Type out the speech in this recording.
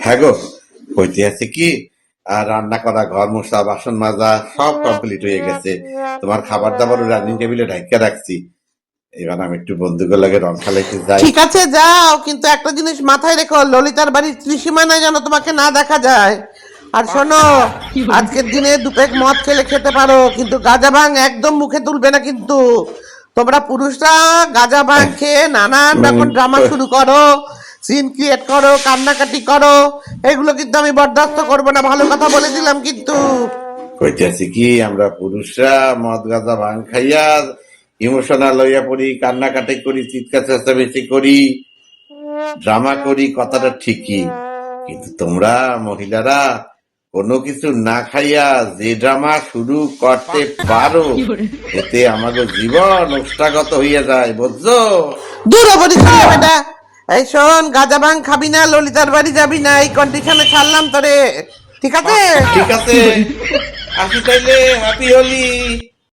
হ্যাঁ গো, কইতে আছে কি, আর রান্না করা, ঘর মোছা, বাসন মাজা সব কমপ্লিট হয়ে গেছে। তোমার খাবার দাবার রান্নিং টেবিলে ঢাইকা রাখছি। এবার আমি একটু বন্ধুগুলো লাগে রং খেলাইতে যাই। ঠিক আছে যাও, কিন্তু একটা জিনিস মাথায় রেখো, ললিতার বাড়ির ত্রিসীমানায় যেন তোমাকে না দেখা যায়। আর শোনো, আজকের দিনে দু পেক মদ খেলে খেতে পারো, কিন্তু গাঁজা ভাং একদম মুখে তুলবে না কিন্তু। তোমরা পুরুষরা গাঁজা ভাং খেয়ে নানান রকম ড্রামা শুরু করো, সিন ক্রিয়েট করো, কান্নাকাটি করো, এগুলো কিন্তু আমি বরদাস্ত করবো না, ভালো কথা বলে দিলাম কিন্তু। কইতে আছে কি, আমরা পুরুষরা মদ গাঁজা ভাং খাইয়া ইমোশনাল হইয়া পড়ি, কান্নাকাটি করি, চিৎকার চেঁচামেচি করি, ড্রামা করি, কথাটা ঠিকই। কিন্তু তোমরা মহিলারা কোনো কিছু না খাইয়া যে ড্রামা শুরু করতে পারো, এতে আমাদের জীবন ওষ্ঠাগত হইয়া যায়, বুঝছো? দূর বলি বেটা। এই শোন, গাঁজা ভাং খাবি না, ললিতার বাড়ি যাবি না, এই কন্ডিশনে ছাড়লাম তোরে, ঠিক আছে? ঠিক আছে, আসি তাইলে, হ্যাপি হোলি।